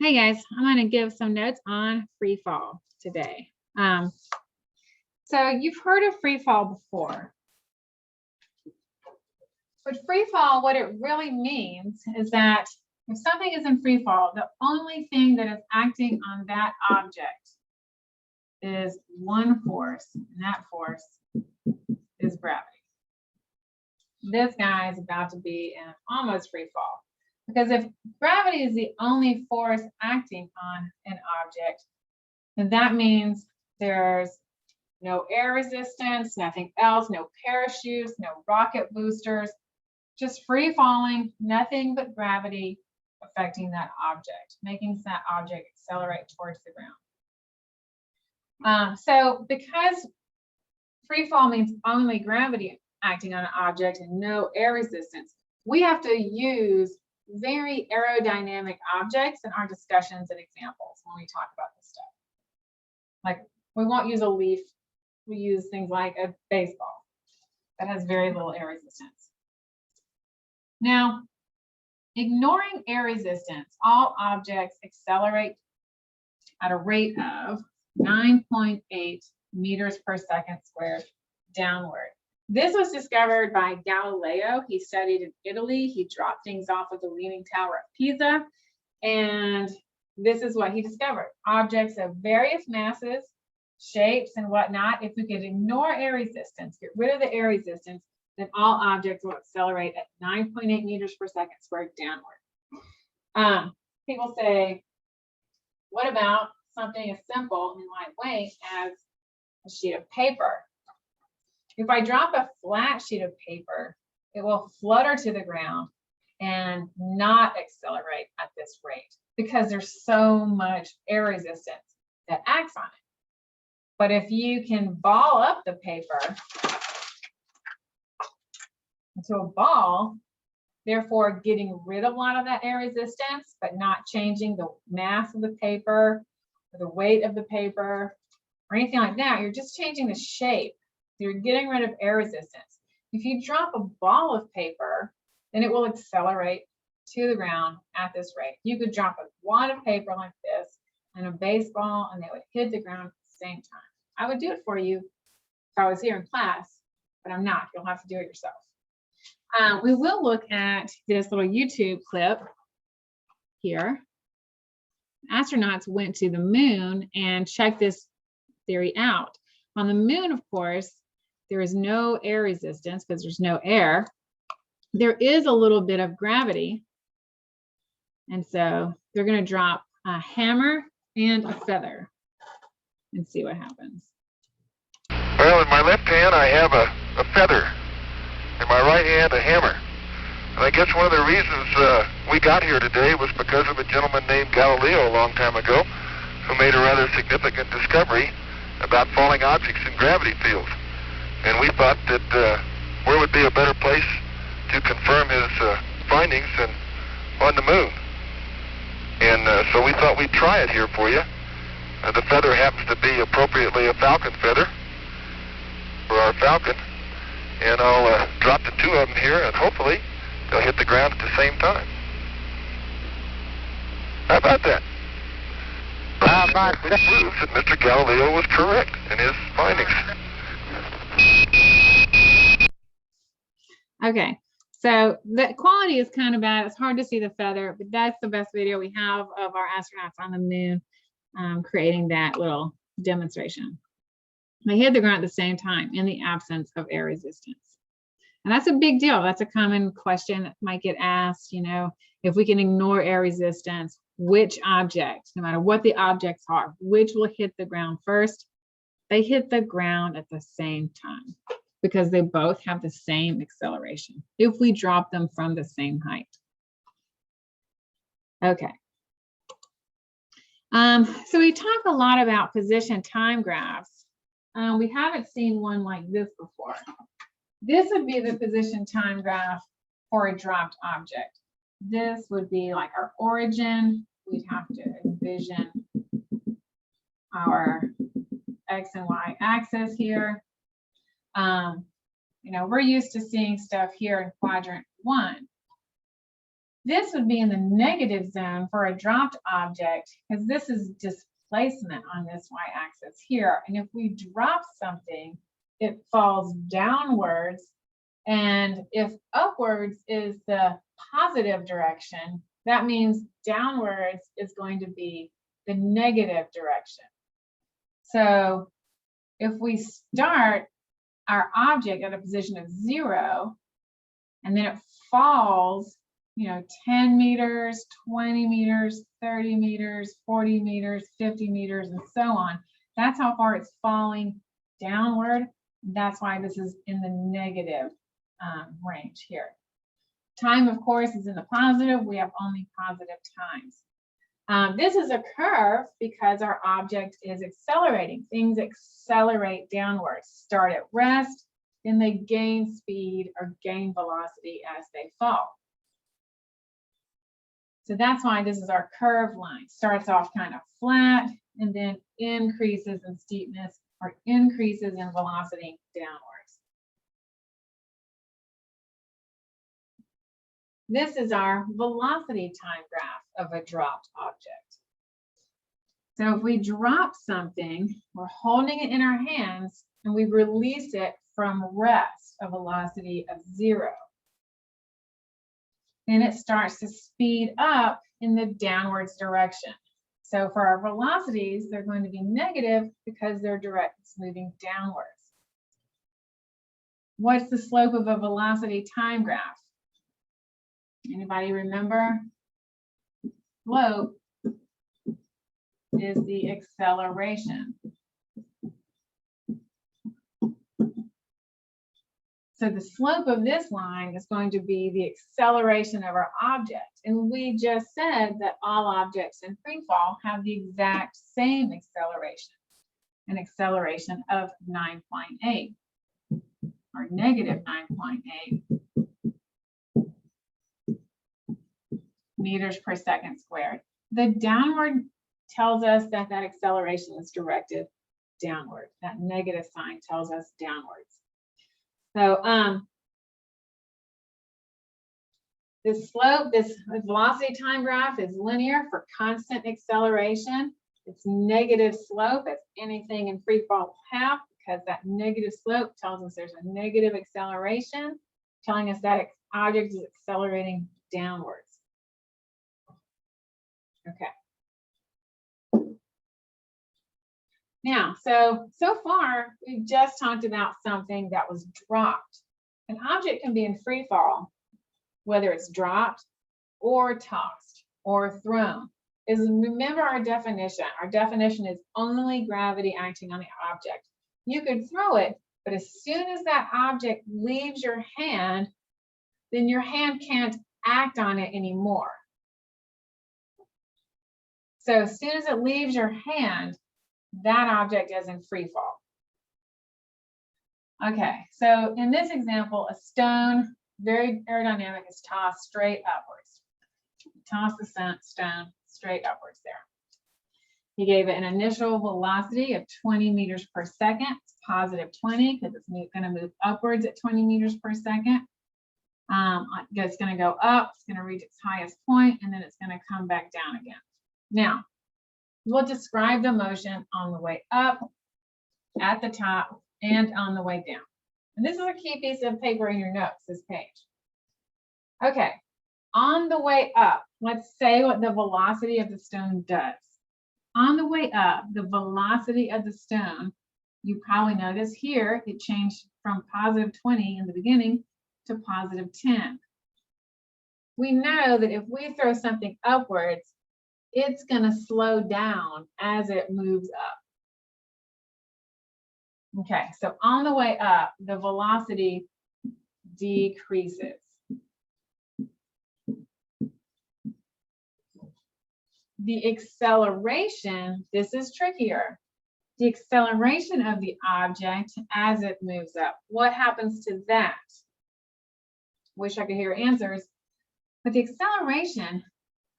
Hey guys, I'm going to give some notes on free fall today. So you've heard of free fall before. But free fall, what it really means is that if something is in free fall, the only thing that is acting on that object is one force, and that force is gravity. This guy is about to be in almost free fall. Because if gravity is the only force acting on an object, then that means there's no air resistance, nothing else, no parachutes, no rocket boosters, just free falling, nothing but gravity affecting that object, making that object accelerate towards the ground. So because free fall means only gravity acting on an object and no air resistance, we have to use very aerodynamic objects in our discussions and examples when we talk about this stuff. Like, we won't use a leaf, we use things like a baseball that has very little air resistance. Now, ignoring air resistance, all objects accelerate at a rate of 9.8 meters per second squared downward. This was discovered by Galileo. He studied in Italy. He dropped things off of the Leaning Tower of Pisa. And this is what he discovered. Objects of various masses, shapes, and whatnot. If we could ignore air resistance, get rid of the air resistance, then all objects will accelerate at 9.8 meters per second squared downward. People say, what about something as simple and lightweight as a sheet of paper? If I drop a flat sheet of paper, it will flutter to the ground and not accelerate at this rate because there's so much air resistance that acts on it. But if you can ball up the paper into a ball, therefore getting rid of a lot of that air resistance, but not changing the mass of the paper or the weight of the paper or anything like that, you're just changing the shape. So you're getting rid of air resistance. If you drop a ball of paper, then it will accelerate to the ground at this rate. You could drop a wad of paper like this and a baseball, and they would hit the ground at the same time. I would do it for you if I was here in class, but I'm not. You'll have to do it yourself. We will look at this little YouTube clip here. Astronauts went to the moon and checked this theory out. On the moon, of course, there is no air resistance because there's no air. There is a little bit of gravity. And so they're going to drop a hammer and a feather and see what happens. Well, in my left hand, I have a feather. In my right hand, a hammer. And I guess one of the reasons we got here today was because of a gentleman named Galileo a long time ago who made a rather significant discovery about falling objects in gravity fields. And we thought that where would be a better place to confirm his findings than on the moon. And so we thought we'd try it here for you. The feather happens to be appropriately a falcon feather for our falcon. And I'll drop the two of them here, and hopefully they'll hit the ground at the same time. How about that? Which proves that Mr. Galileo was correct in his findings. Okay, so the quality is kind of bad. It's hard to see the feather, but that's the best video we have of our astronauts on the moon creating that little demonstration. They hit the ground at the same time in the absence of air resistance. And that's a big deal. That's a common question that might get asked, you know, if we can ignore air resistance, which object, no matter what the objects are, which will hit the ground first? They hit the ground at the same time because they both have the same acceleration if we drop them from the same height. Okay. So we talk a lot about position time graphs. We haven't seen one like this before. This would be the position time graph for a dropped object. This would be like our origin. We'd have to envision our X and Y axis here. You know, we're used to seeing stuff here in quadrant 1. This would be in the negative zone for a dropped object because this is displacement on this y-axis here. And if we drop something, it falls downwards. And if upwards is the positive direction, that means downwards is going to be the negative direction. So if we start our object at a position of 0, and then it falls, 10 meters, 20 meters, 30 meters, 40 meters, 50 meters, and so on. That's how far it's falling downward. That's why this is in the negative range here. Time, of course, is in the positive. We have only positive times. This is a curve because our object is accelerating. Things accelerate downwards, start at rest, then they gain speed or gain velocity as they fall. So that's why this is our curve line. Starts off kind of flat and then increases in steepness or increases in velocity downwards. This is our velocity time graph of a dropped object. So if we drop something, we're holding it in our hands and we release it from rest, a velocity of 0. Then it starts to speed up in the downwards direction. So for our velocities, they're going to be negative because they're moving downwards. What's the slope of a velocity time graph? Anybody remember? Slope is the acceleration. So the slope of this line is going to be the acceleration of our object. And we just said that all objects in free fall have the exact same acceleration, an acceleration of 9.8 or negative 9.8 meters per second squared. The downward tells us that that acceleration is directed downward. That negative sign tells us downwards. So this slope, this velocity time graph is linear for constant acceleration. It's negative slope as anything in free fall will have, because that negative slope tells us there's a negative acceleration, telling us that object is accelerating downwards. Okay. Now, so far, we've just talked about something that was dropped. An object can be in free fall, whether it's dropped or tossed or thrown. Remember our definition. Our definition is only gravity acting on the object. You could throw it, but as soon as that object leaves your hand, then your hand can't act on it anymore. So as soon as it leaves your hand, that object is in free fall. Okay, so in this example, a stone, very aerodynamic, is tossed straight upwards. Toss the stone straight upwards there. He gave it an initial velocity of 20 meters per second. It's positive 20 because it's going to move upwards at 20 meters per second. It's going to go up, it's going to reach its highest point, and then it's going to come back down again. Now, we'll describe the motion on the way up, at the top, and on the way down. And this is a key piece of paper in your notes, this page. Okay, on the way up, let's say what the velocity of the stone does. On the way up, the velocity of the stone, you probably notice here, it changed from positive 20 in the beginning to positive 10. We know that if we throw something upwards, it's going to slow down as it moves up. Okay, so on the way up, the velocity decreases. The acceleration, this is trickier. The acceleration of the object as it moves up. What happens to that? Wish I could hear answers. But the acceleration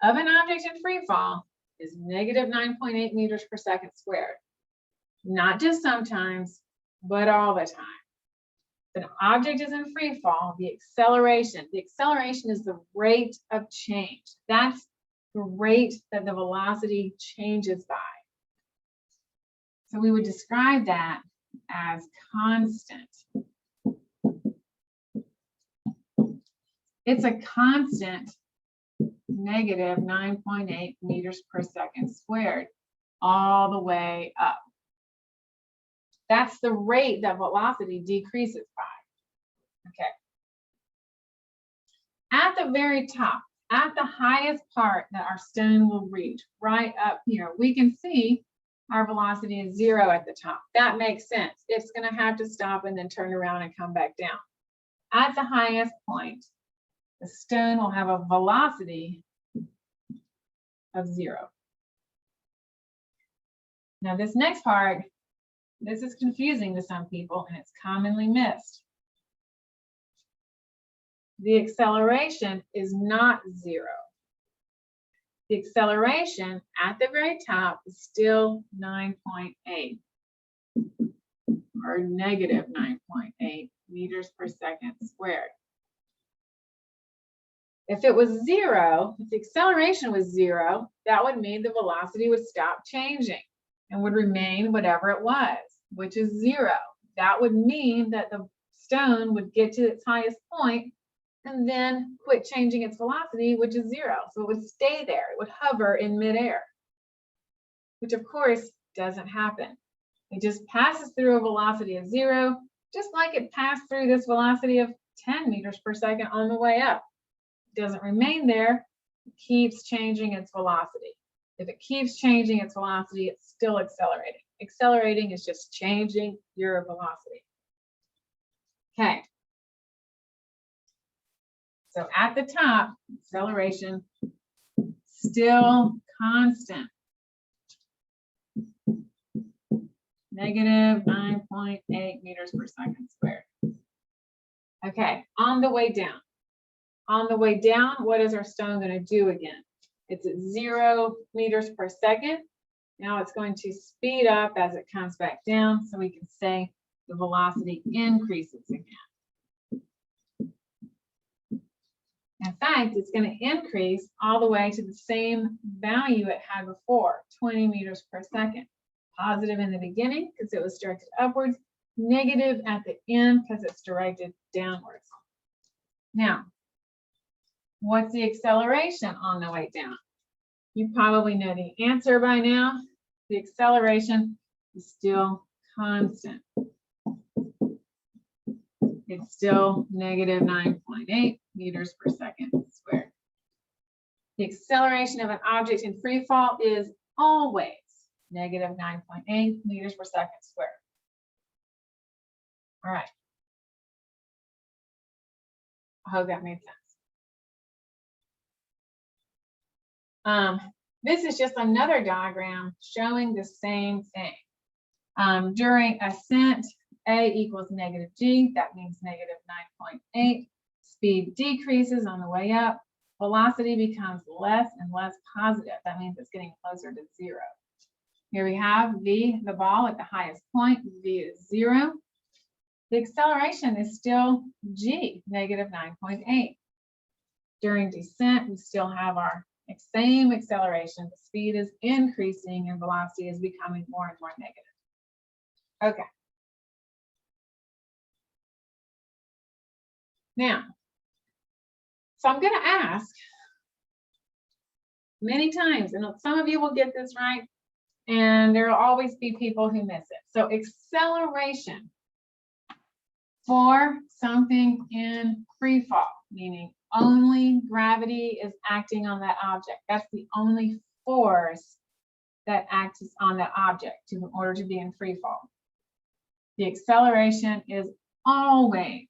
of an object in free fall is negative 9.8 meters per second squared. Not just sometimes, but all the time. If an object is in free fall, the acceleration is the rate of change. That's the rate that the velocity changes by. So we would describe that as constant. It's a constant negative 9.8 meters per second squared all the way up. That's the rate that velocity decreases by. Okay. At the very top, at the highest part that our stone will reach, right up here, we can see our velocity is 0 at the top. That makes sense. It's going to have to stop and then turn around and come back down. At the highest point, the stone will have a velocity of 0. Now this next part, this is confusing to some people and it's commonly missed. The acceleration is not 0. The acceleration at the very top is still 9.8 or negative 9.8 meters per second squared. If it was 0, if the acceleration was 0, that would mean the velocity would stop changing and would remain whatever it was, which is 0. That would mean that the stone would get to its highest point and then quit changing its velocity, which is 0. So it would stay there. It would hover in midair, which of course doesn't happen. It just passes through a velocity of 0, just like it passed through this velocity of 10 meters per second on the way up. It doesn't remain there. It keeps changing its velocity. If it keeps changing its velocity, it's still accelerating. Accelerating is just changing your velocity. Okay. So at the top, acceleration still constant. Negative 9.8 meters per second squared. Okay, on the way down. On the way down, what is our stone going to do again? It's at 0 meters per second. Now it's going to speed up as it comes back down, so we can say the velocity increases again. In fact, it's going to increase all the way to the same value it had before, 20 meters per second. Positive in the beginning because it was directed upwards, negative at the end because it's directed downwards. Now, what's the acceleration on the way down? You probably know the answer by now. The acceleration is still constant. It's still negative 9.8 meters per second squared. The acceleration of an object in free fall is always negative 9.8 meters per second squared. All right. I hope that made sense. This is just another diagram showing the same thing. During ascent, A equals negative G. That means negative 9.8. Speed decreases on the way up. Velocity becomes less and less positive. That means it's getting closer to 0. Here we have V, the ball at the highest point. V is 0. The acceleration is still G, negative 9.8. During descent, we still have our same acceleration. The speed is increasing and velocity is becoming more and more negative. Okay. Now, so I'm going to ask many times, and some of you will get this right, and there will always be people who miss it. So acceleration for something in free fall, meaning only gravity is acting on that object. That's the only force that acts on that object in order to be in free fall. The acceleration is always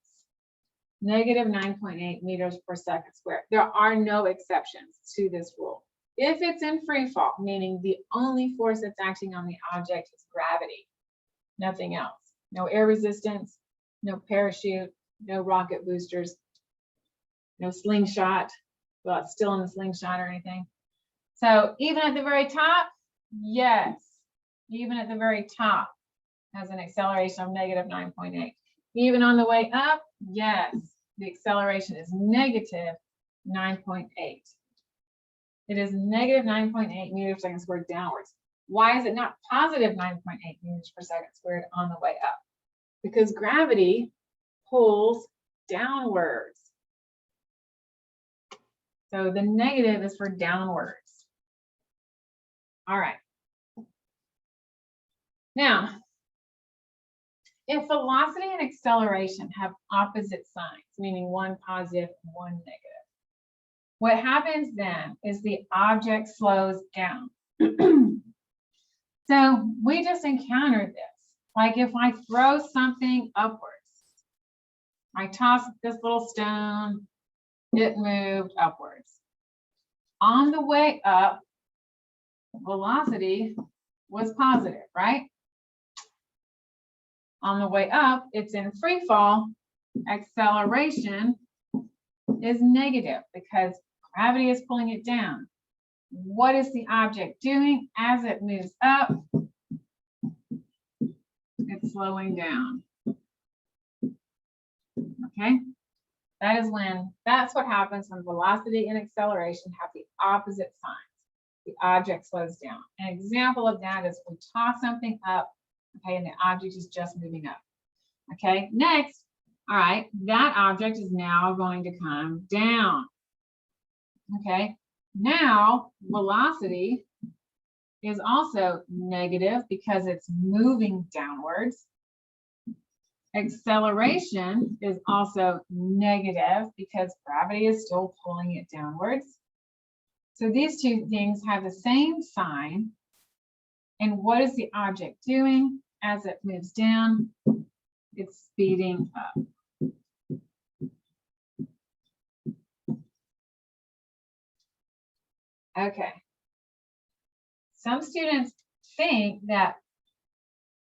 negative 9.8 meters per second squared. There are no exceptions to this rule. If it's in free fall, meaning the only force that's acting on the object is gravity, nothing else. No air resistance, no parachute, no rocket boosters, no slingshot. Well, it's still in the slingshot or anything. So even at the very top, yes, even at the very top has an acceleration of negative 9.8. Even on the way up, yes, the acceleration is negative 9.8. It is negative 9.8 meters per second squared downwards. Why is it not positive 9.8 meters per second squared on the way up? Because gravity pulls downwards. So the negative is for downwards. All right. Now, if velocity and acceleration have opposite signs, meaning one positive and one negative, what happens then is the object slows down. So we just encountered this. Like if I throw something upwards, I toss this little stone, it moved upwards. On the way up, velocity was positive, right? On the way up, it's in free fall. Acceleration is negative because gravity is pulling it down. What is the object doing as it moves up? It's slowing down. Okay? That's what happens when velocity and acceleration have the opposite signs. The object slows down. An example of that is we toss something up, okay, and the object is just moving up. Okay, next, all right, that object is now going to come down. Okay, now velocity is also negative because it's moving downwards. Acceleration is also negative because gravity is still pulling it downwards. So these two things have the same sign. And what is the object doing as it moves down? It's speeding up. Okay. Some students think that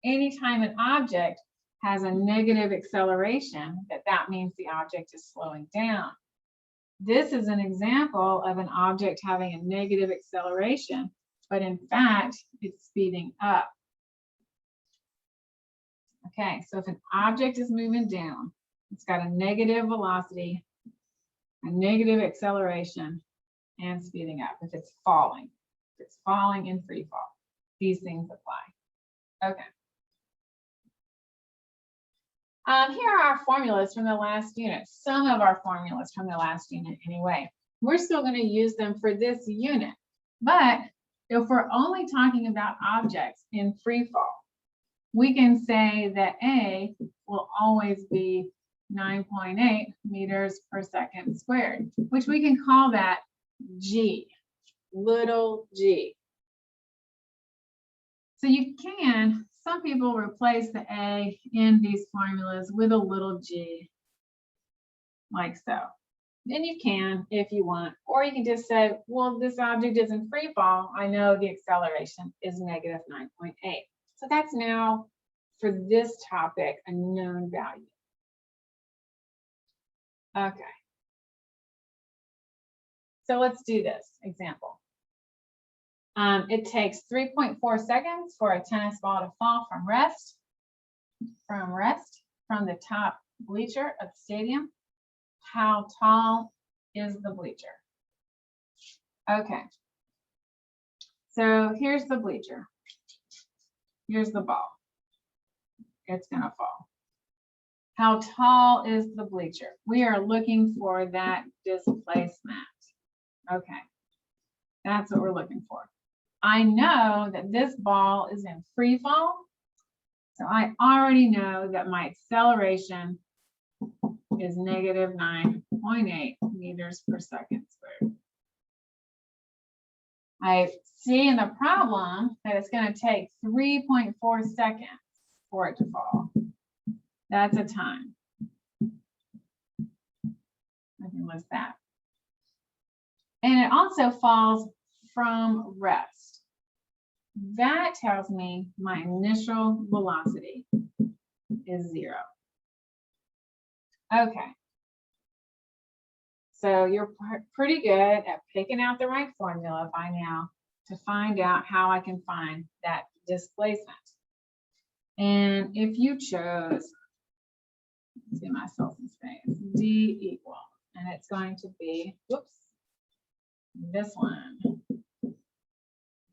anytime an object has a negative acceleration, that means the object is slowing down. This is an example of an object having a negative acceleration, but in fact, it's speeding up. Okay, so if an object is moving down, it's got a negative velocity, a negative acceleration, and speeding up. If it's falling in free fall, these things apply. Okay. Here are our formulas from the last unit. Some of our formulas from the last unit anyway. We're still going to use them for this unit. But if we're only talking about objects in free fall, we can say that A will always be 9.8 meters per second squared, which we can call that G, little g. So you can, some people replace the A in these formulas with a little g, like so. Then you can if you want, or you can just say, well, this object is in free fall. I know the acceleration is negative 9.8. So that's now, for this topic, a known value. Okay. So let's do this example. It takes 3.4 seconds for a tennis ball to fall from the top bleacher of the stadium. How tall is the bleacher? Okay. So here's the bleacher. Here's the ball. It's going to fall. How tall is the bleacher? We are looking for that displacement. Okay. That's what we're looking for. I know that this ball is in free fall, so I already know that my acceleration is negative 9.8 meters per second squared. I see in the problem that it's going to take 3.4 seconds for it to fall. That's a time. I can list that. And it also falls from rest. That tells me my initial velocity is 0. Okay. So you're pretty good at picking out the right formula by now to find out how I can find that displacement. And if you chose let's see myself in space, D equal, and it's going to be, whoops, this one,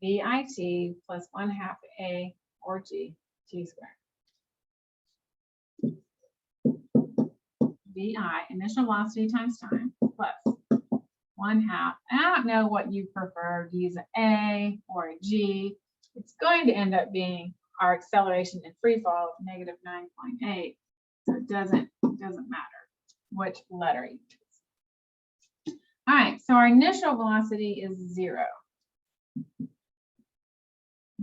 VIT plus 1/2 A or G, T squared. VI, initial velocity times time, plus 1/2. And I don't know what you prefer, to use an A or a G. It's going to end up being our acceleration in free fall of negative 9.8. So it doesn't matter which letter you use. All right, so our initial velocity is 0.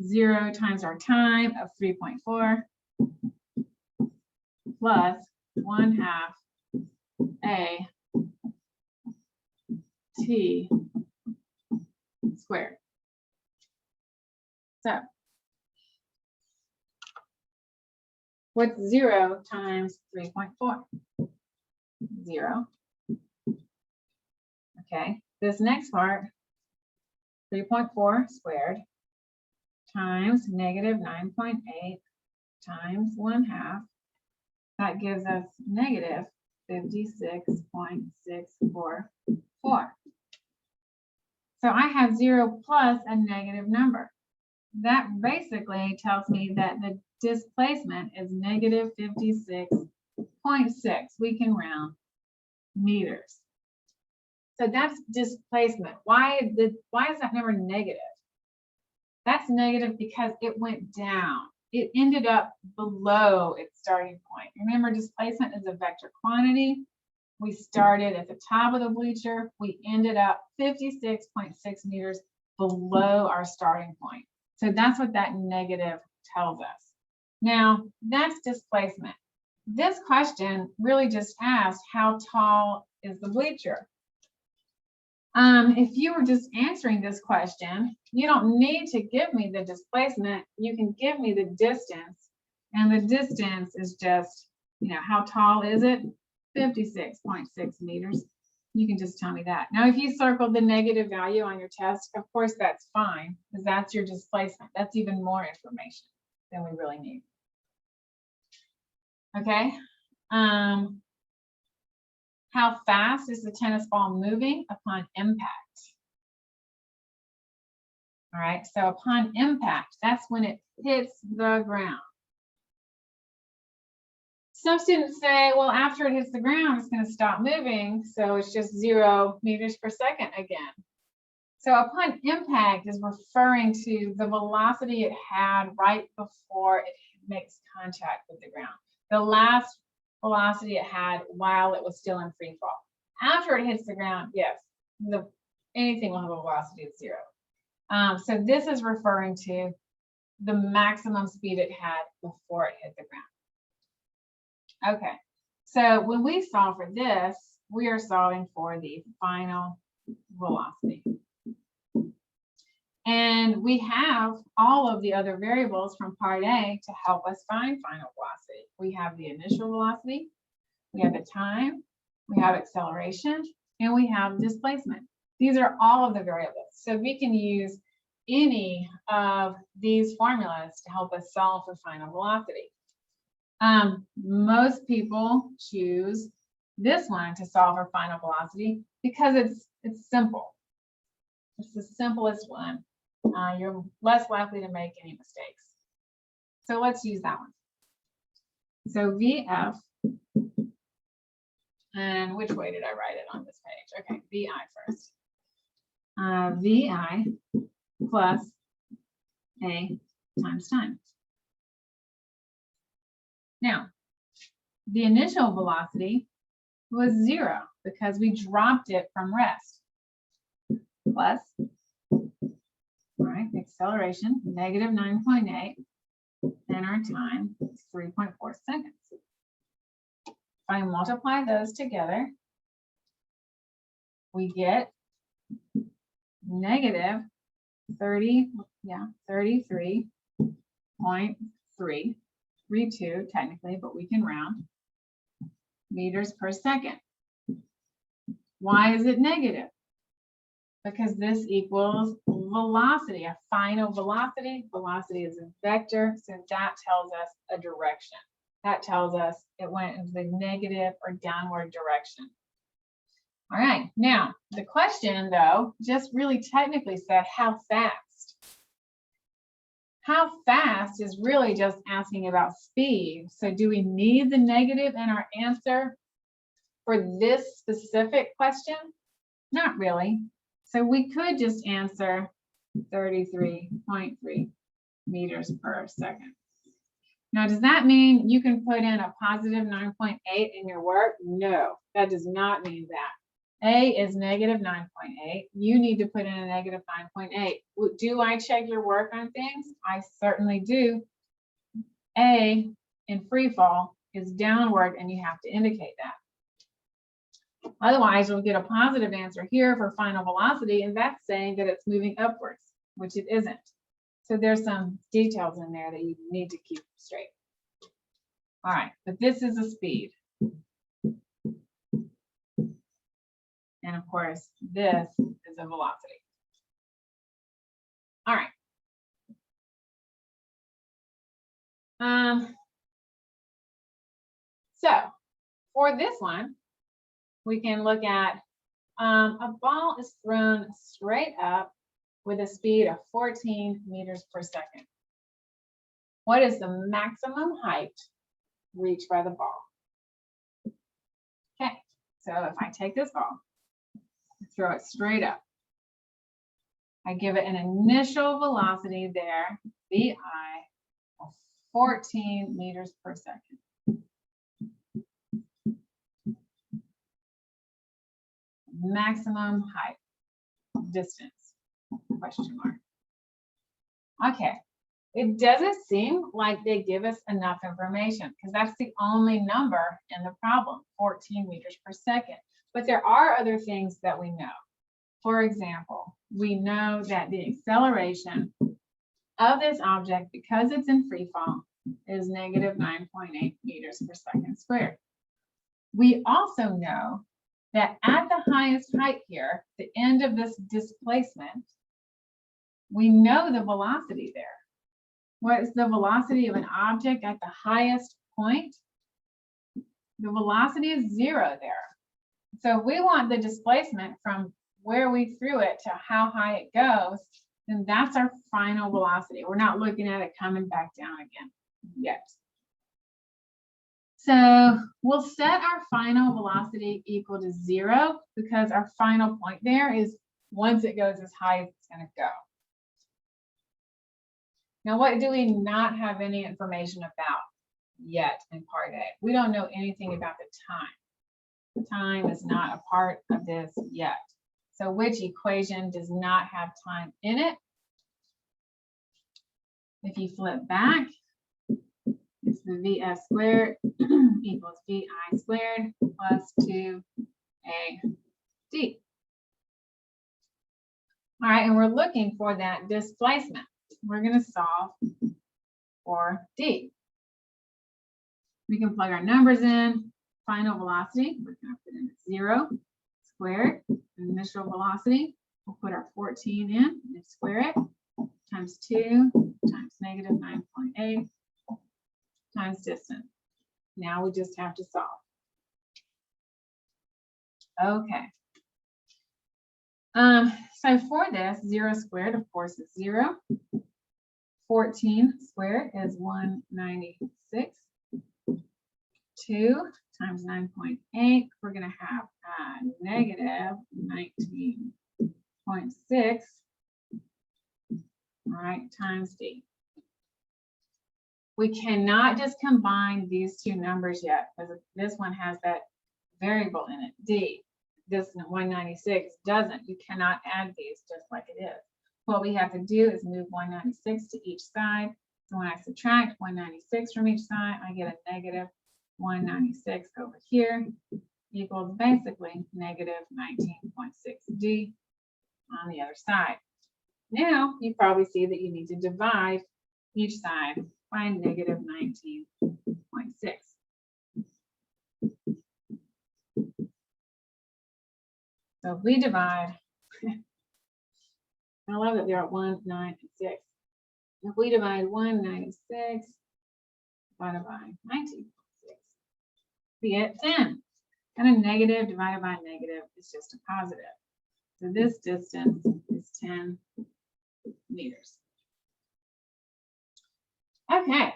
0 times our time of 3.4 plus 1/2 A T squared. So what's 0 times 3.4? 0. Okay, this next part, 3.4 squared times negative 9.8 times 1/2. That gives us negative 56.644. So I have 0 plus a negative number. That basically tells me that the displacement is negative 56.6. We can round meters. So that's displacement. Why is that number negative? That's negative because it went down. It ended up below its starting point. Remember, displacement is a vector quantity. We started at the top of the bleacher. We ended up 56.6 meters below our starting point. So that's what that negative tells us. Now, that's displacement. This question really just asked, how tall is the bleacher? If you were just answering this question, you don't need to give me the displacement. You can give me the distance, and the distance is just, how tall is it? 56.6 meters. You can just tell me that. Now, if you circled the negative value on your test, of course, that's fine, because that's your displacement. That's even more information than we really need. Okay. How fast is the tennis ball moving upon impact? All right, so upon impact, that's when it hits the ground. Some students say, well, after it hits the ground, it's going to stop moving, so it's just 0 meters per second again. So upon impact is referring to the velocity it had right before it makes contact with the ground. The last velocity it had while it was still in free fall. After it hits the ground, yes, anything will have a velocity of 0. So this is referring to the maximum speed it had before it hit the ground. Okay, so when we solve for this, we are solving for the final velocity. And we have all of the other variables from part A to help us find final velocity. We have the initial velocity, we have the time, we have acceleration, and we have displacement. These are all of the variables. So we can use any of these formulas to help us solve for final velocity. Most people choose this one to solve for final velocity because it's simple. It's the simplest one. You're less likely to make any mistakes. So let's use that one. So VF, and which way did I write it on this page? Okay, VI first. VI plus A times time. Now, the initial velocity was 0 because we dropped it from rest. Plus, all right, acceleration, negative 9.8, and our time is 3.4 seconds. If I multiply those together, we get negative 33.332 technically, but we can round, meters per second. Why is it negative? Because this equals velocity, a final velocity. Velocity is a vector, so that tells us a direction. That tells us it went into the negative or downward direction. All right, now the question though, just really technically said how fast. How fast is really just asking about speed. So do we need the negative in our answer for this specific question? Not really. So we could just answer 33.3 meters per second. Now, does that mean you can put in a positive 9.8 in your work? No, that does not mean that. A is negative 9.8. You need to put in a negative 9.8. Do I check your work on things? I certainly do. A in free fall is downward, and you have to indicate that. Otherwise, we'll get a positive answer here for final velocity, and that's saying that it's moving upwards, which it isn't. So there's some details in there that you need to keep straight. All right, but this is a speed. And of course, this is a velocity. All right. So for this one, we can look at a ball is thrown straight up with a speed of 14 meters per second. What is the maximum height reached by the ball? Okay, so if I take this ball, throw it straight up, I give it an initial velocity there, VI, of 14 meters per second. Maximum height, distance, question mark. Okay, it doesn't seem like they give us enough information because that's the only number in the problem, 14 meters per second. But there are other things that we know. For example, we know that the acceleration of this object, because it's in free fall, is negative 9.8 meters per second squared. We also know that at the highest height here, the end of this displacement, we know the velocity there. What is the velocity of an object at the highest point? The velocity is 0 there. So if we want the displacement from where we threw it to how high it goes, then that's our final velocity. We're not looking at it coming back down again yet. So we'll set our final velocity equal to 0 because our final point there is once it goes as high as it's going to go. Now, what do we not have any information about yet in part A? We don't know anything about the time. The time is not a part of this yet. So which equation does not have time in it? If you flip back, it's the VS squared equals VI squared plus 2AD. All right, and we're looking for that displacement. We're going to solve for D. We can plug our numbers in. Final velocity, we're going to put in 0 squared. Initial velocity, we'll put our 14 in and square it, times 2 times negative 9.8 times distance. Now we just have to solve. Okay. So for this, 0 squared, of course, is 0. 14 squared is 196. 2 times 9.8, we're going to have negative 19.6, all right, times D. We cannot just combine these two numbers yet because this one has that variable in it, D. This 196 doesn't. You cannot add these just like it is. What we have to do is move 196 to each side. So when I subtract 196 from each side, I get a negative 196 over here equals basically negative 19.6D on the other side. Now you probably see that you need to divide each side by negative 19.6. So if we divide, I love that they're at 1, 9, and 6. If we divide 196 divided by 19.6. We get 10. And a negative divided by negative is just a positive. So this distance is 10 meters. Okay.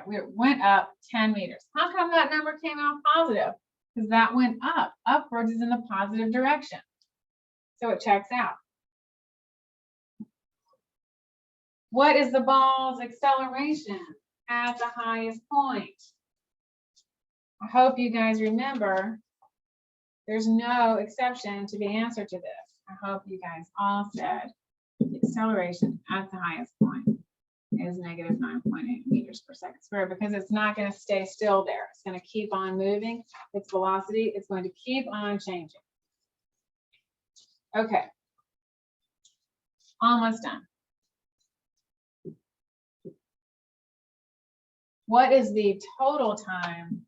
We went up 10 meters. How come that number came out positive? Because that went up. Upwards is in the positive direction. So it checks out. What is the ball's acceleration at the highest point? I hope you guys remember there's no exception to the answer to this. I hope you guys all said the acceleration at the highest point is negative 9.8 meters per second squared, because it's not going to stay still there. It's going to keep on moving. Its velocity is going to keep on changing. Okay. Almost done. What is the total time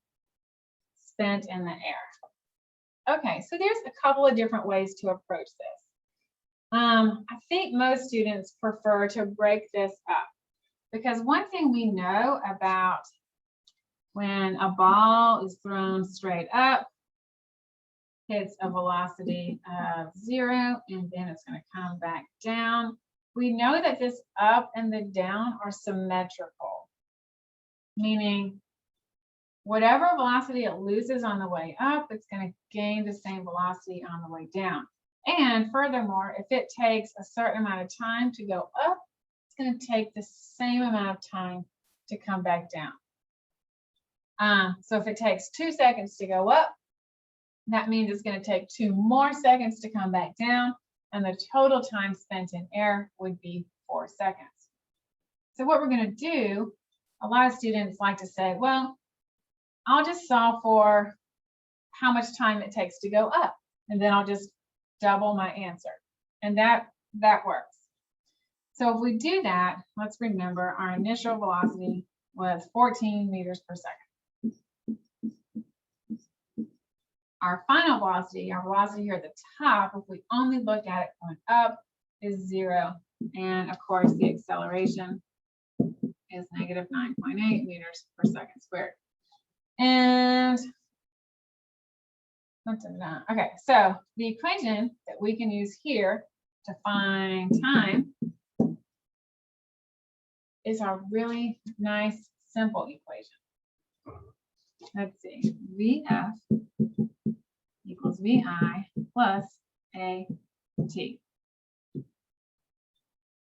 spent in the air? Okay, so there's a couple of different ways to approach this. I think most students prefer to break this up, because one thing we know about when a ball is thrown straight up, hits a velocity of 0, and then it's going to come back down. We know that this up and the down are symmetrical, meaning whatever velocity it loses on the way up, it's going to gain the same velocity on the way down. And furthermore, if it takes a certain amount of time to go up, it's going to take the same amount of time to come back down. So if it takes 2 seconds to go up, that means it's going to take 2 more seconds to come back down, and the total time spent in air would be 4 seconds. So what we're going to do, a lot of students like to say, well, I'll just solve for how much time it takes to go up, and then I'll just double my answer. And that works. So if we do that, let's remember our initial velocity was 14 meters per second. Our final velocity, our velocity here at the top, if we only look at it going up, is 0. And of course, the acceleration is negative 9.8 meters per second squared. And okay, so the equation that we can use here to find time is our really nice, simple equation. Let's see, VF equals VI plus AT.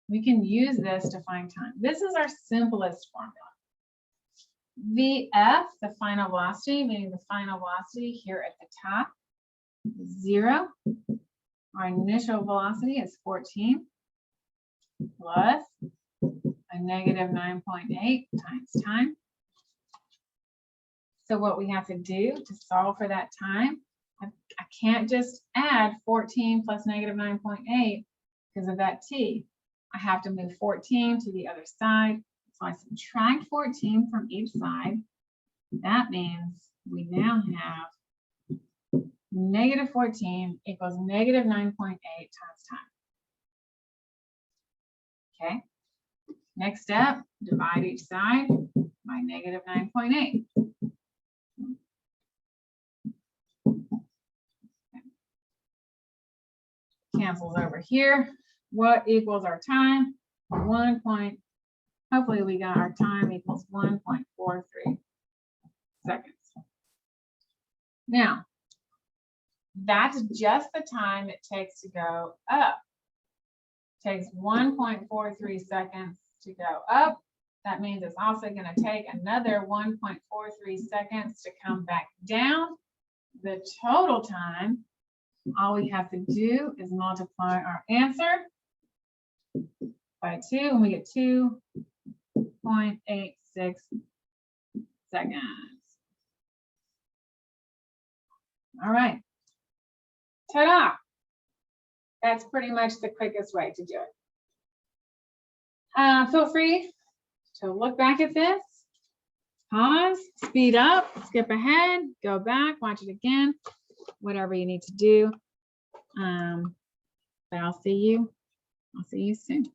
We can use this to find time. This is our simplest formula. VF, the final velocity, meaning the final velocity here at the top, is 0. Our initial velocity is 14 plus a negative 9.8 times time. So what we have to do to solve for that time, I can't just add 14 plus negative 9.8 because of that t. I have to move 14 to the other side. So I subtract 14 from each side. That means we now have negative 14 equals negative 9.8 times time. Okay. Next step, divide each side by negative 9.8. Cancels over here. What equals our time? Hopefully we got our time equals 1.43 seconds. Now, that's just the time it takes to go up. It takes 1.43 seconds to go up. That means it's also going to take another 1.43 seconds to come back down. The total time, all we have to do is multiply our answer by 2, and we get 2.86 seconds. All right. Ta-da! That's pretty much the quickest way to do it. Feel free to look back at this, pause, speed up, skip ahead, go back, watch it again, whatever you need to do. But I'll see you soon.